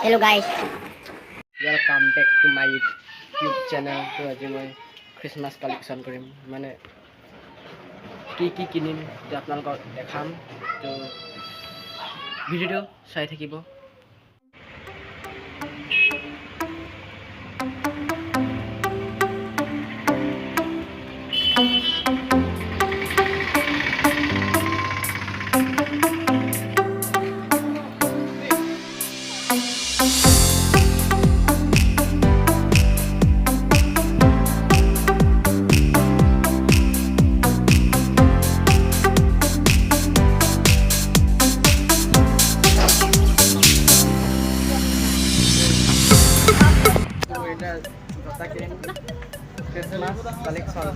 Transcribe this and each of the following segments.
Hello guys. Welcome back to my YouTube channel. তো আজি মই Christmas collection কৰিম মানে কি কিনিম তো আপোনালোকক দেখাম তো ভিডিওটো চাই থাকিব Christmas collection.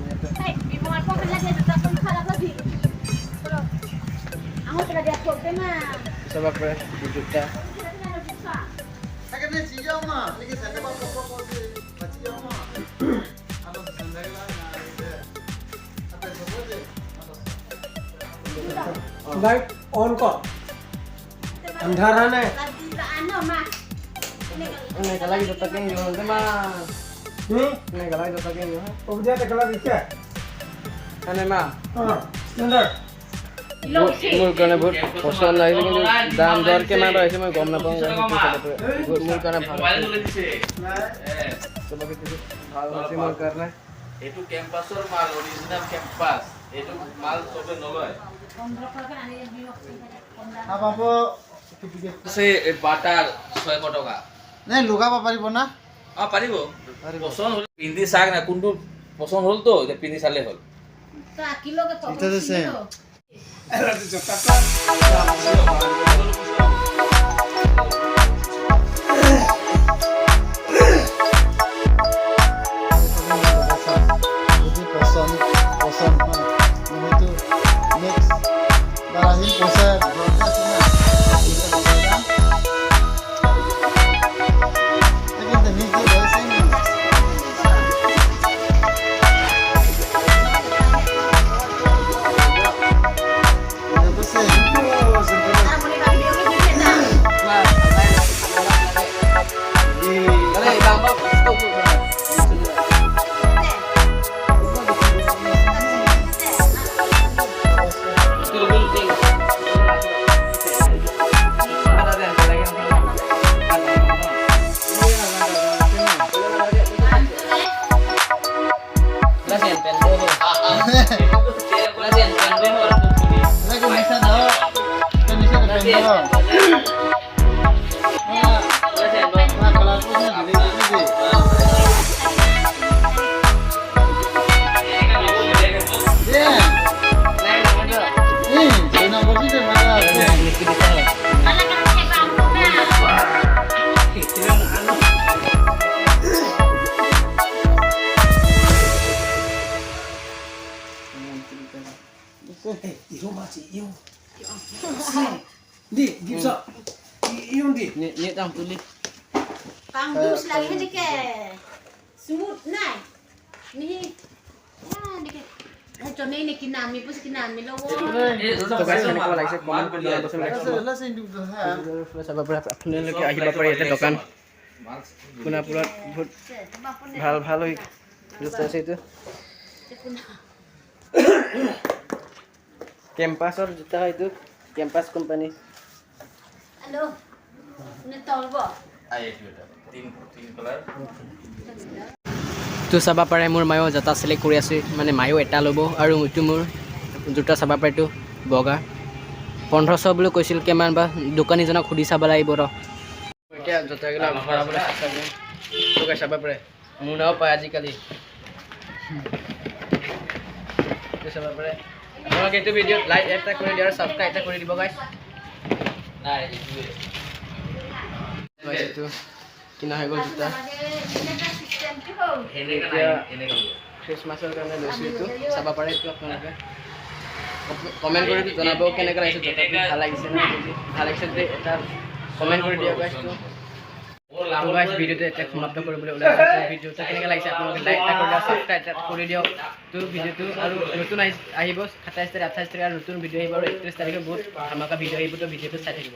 Coba pre, dibuka. Light on कर अंधारा नहीं Ini kalau lagi tetakin yo teman. Ini kalau lagi tetakin yo. उपजा ते कलर क्या Ane ma. हां स्टैंडर्ड মোৰ কাৰণে বহুত পছন্দ লাগিছে কিন্তু দাম দৰ কিমান হৈছে মই গম নাপাওঁ মোৰ কাৰণে ভাল ভাল হৈছে মোৰ কাৰণে এটো ক্যাম্পাসৰ মাল অৰিজিনাল ক্যাম্পাস এটো মাল সবে নলয় বাবু সে বাটাৰ 600 টাকা নাই লগাব পাৰিব না পাৰিব পছন্দ হল পিন্ধি চাক না কোনটো পছন্দ হল তো যে পিন্ধি চালে হল तो किलो के এটা তো same Di, gipsa. Iyon di. Ni tang tulis. Kang dus lagi ni ke. Smooth nai. Ni. Ya ni ke. Cho nên này cái nam mi bớt cái nam mi lâu. তো guys এনেকুৱা লাগিছে comment কৰি দিবচোন চাবা আপোনালোকে আহিব পাৰে এটা দোকান পুনাপুৰত বহুত ভাল ভাল হৈ জোতা আছে এইটো কেম্পাছৰ জোতা হয় এইটো campus company Hello. Ni tolbo. এটা তিন কালার তো চাব পাৰে মোৰ মায়ো জোতা চিলেক্ট কৰি আছে মানে মায়ো এটা ল'ব আৰু এইটো মোৰ জোতা চাব পাৰে এইটো বগা 1500 বুলি কৈছিল কিমান বা দোকানীজনক সুধি চাব লাগিব ৰ এতিয়া জোতাগিলা ভৰাবলৈ চেষ্টা কৰিম তো গাইছ চাব পাৰে মুনাও পায় আজিকালি তো চাব পাৰে আপোনালোকে এইটো ভিডিঅ'ত লাইক এটা কৰি দিয়া আৰু ছাবস্ক্ৰাইব এটা কৰি দিব গাইছ নাই এইটো কিনা হৈ গ'ল জোতা খ্ৰীষ্টমাছৰ কাৰণে লৈছোঁ এইটো চাব পাৰে এইটো আপোনালোকে কমেণ্ট কৰি জনাব কেনেকৈ লাগিছে জোতাটো ভাল লাগিছে নে ভাল লাগিছে যদি এটা কমেণ্ট কৰি দিয়ক গাইছটো তো গাইছ ভিডিওটো এতিয়া সমাপ্ত কৰিবলৈ ওলাই আহিছোঁ ভিডিওটো কেনেকৈ লাগিছে আপোনালোকে লাইক এটা কৰি দিয়ক ছাবস্ক্ৰাইব এটা কৰি দিয়ক তো ভিডিওটো আৰু নতুন আহিব 27 তাৰিখ 28 তাৰিখ আৰু নতুন ভিডিঅ' আহিব আৰু 31 তাৰিখে বহুত ধামাকা ভিডিঅ' আহিব তো ভিডিওটো চাই থাকিব